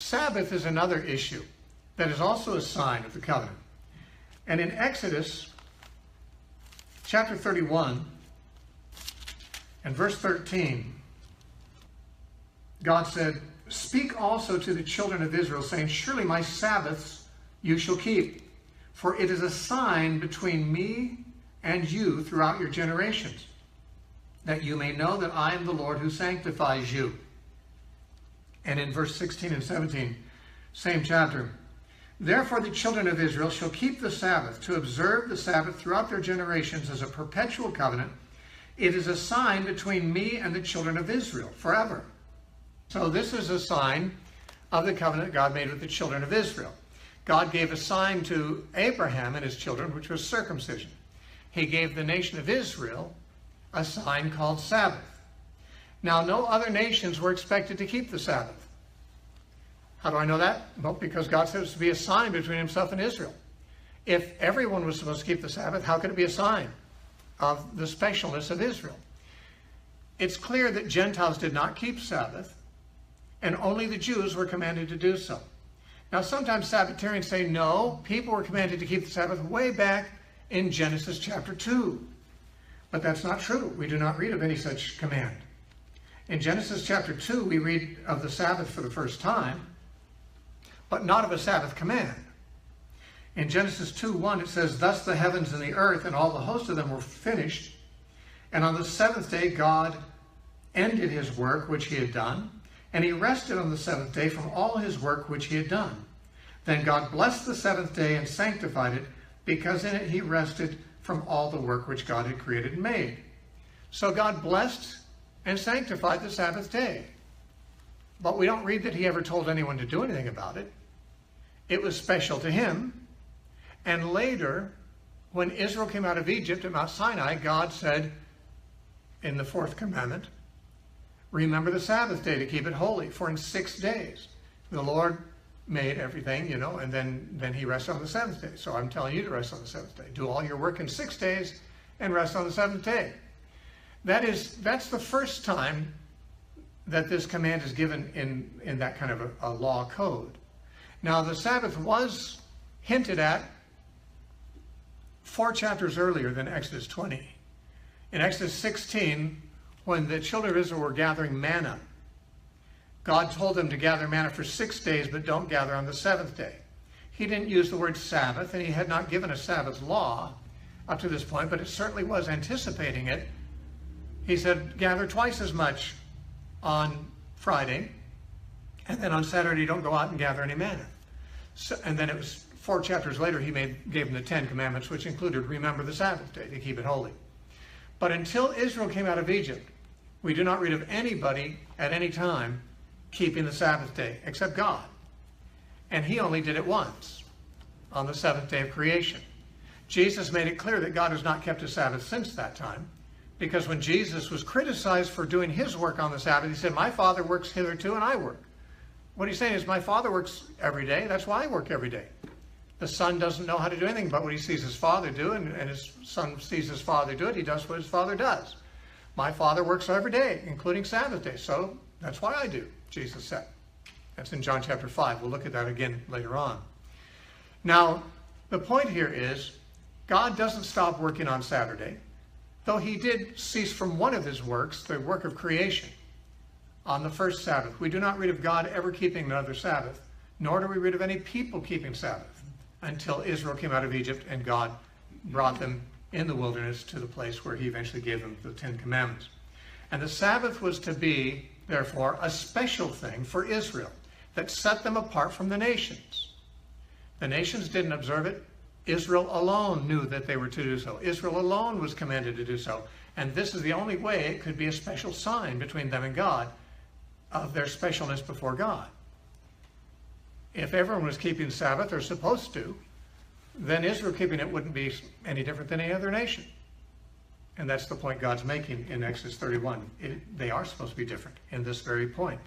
Sabbath is another issue that is also a sign of the covenant. And in Exodus chapter 31 and verse 13, God said, "Speak also to the children of Israel, saying, Surely my Sabbaths you shall keep, for it is a sign between me and you throughout your generations, that you may know that I am the Lord who sanctifies you." And in verse 16 and 17, same chapter, "Therefore the children of Israel shall keep the Sabbath, to observe the Sabbath throughout their generations as a perpetual covenant. It is a sign between me and the children of Israel forever." So this is a sign of the covenant God made with the children of Israel. God gave a sign to Abraham and his children, which was circumcision. He gave the nation of Israel a sign called Sabbath. Now, no other nations were expected to keep the Sabbath. How do I know that? Well, because God said it was to be a sign between himself and Israel. If everyone was supposed to keep the Sabbath, how could it be a sign of the specialness of Israel? It's clear that Gentiles did not keep Sabbath, and only the Jews were commanded to do so. Now, sometimes Sabbatarians say, no, people were commanded to keep the Sabbath way back in Genesis chapter 2. But that's not true. We do not read of any such command. In Genesis chapter 2, we read of the Sabbath for the first time, but not of a Sabbath command. In Genesis 2:1, it says, "Thus the heavens and the earth and all the host of them were finished. And on the seventh day God ended his work which he had done, and he rested on the seventh day from all his work which he had done. Then God blessed the seventh day and sanctified it, because in it he rested from all the work which God had created and made." So God blessed and sanctified the Sabbath day. But we don't read that he ever told anyone to do anything about it. It was special to him. And later, when Israel came out of Egypt at Mount Sinai, God said in the fourth commandment, "Remember the Sabbath day to keep it holy, for in 6 days the Lord made everything, and then he rested on the seventh day. So I'm telling you to rest on the seventh day. Do all your work in 6 days and rest on the seventh day." That's the first time that this command is given in that kind of a law code. Now, the Sabbath was hinted at 4 chapters earlier than Exodus 20. In Exodus 16, when the children of Israel were gathering manna, God told them to gather manna for 6 days, but don't gather on the seventh day. He didn't use the word Sabbath, and he had not given a Sabbath law up to this point, but it certainly was anticipating it. He said, gather twice as much on Friday, and then on Saturday don't go out and gather any manna. So, and then it was 4 chapters later he gave them the 10 commandments, which included remember the Sabbath day to keep it holy. But until Israel came out of Egypt, we do not read of anybody at any time keeping the Sabbath day except God. And he only did it once, on the 7th day of creation. Jesus made it clear that God has not kept a Sabbath since that time, because when Jesus was criticized for doing his work on the Sabbath, he said, "My Father works hitherto and I work." What he's saying is, my Father works every day, that's why I work every day. The Son doesn't know how to do anything but what he sees his Father do, and his Son sees his Father do it, he does what his Father does. My Father works every day, including Sabbath day, so that's why I do, Jesus said. That's in John chapter 5. We'll look at that again later on. Now, the point here is, God doesn't stop working on Saturday, though he did cease from one of his works, the work of creation, on the first Sabbath. We do not read of God ever keeping another Sabbath, nor do we read of any people keeping Sabbath, until Israel came out of Egypt and God brought them in the wilderness to the place where he eventually gave them the 10 commandments. And the Sabbath was to be, therefore, a special thing for Israel that set them apart from the nations. The nations didn't observe it. Israel alone knew that they were to do so. Israel alone was commanded to do so. And this is the only way it could be a special sign between them and God of their specialness before God. If everyone was keeping Sabbath, or supposed to, then Israel keeping it wouldn't be any different than any other nation. And that's the point God's making in Exodus 31. They are supposed to be different in this very point.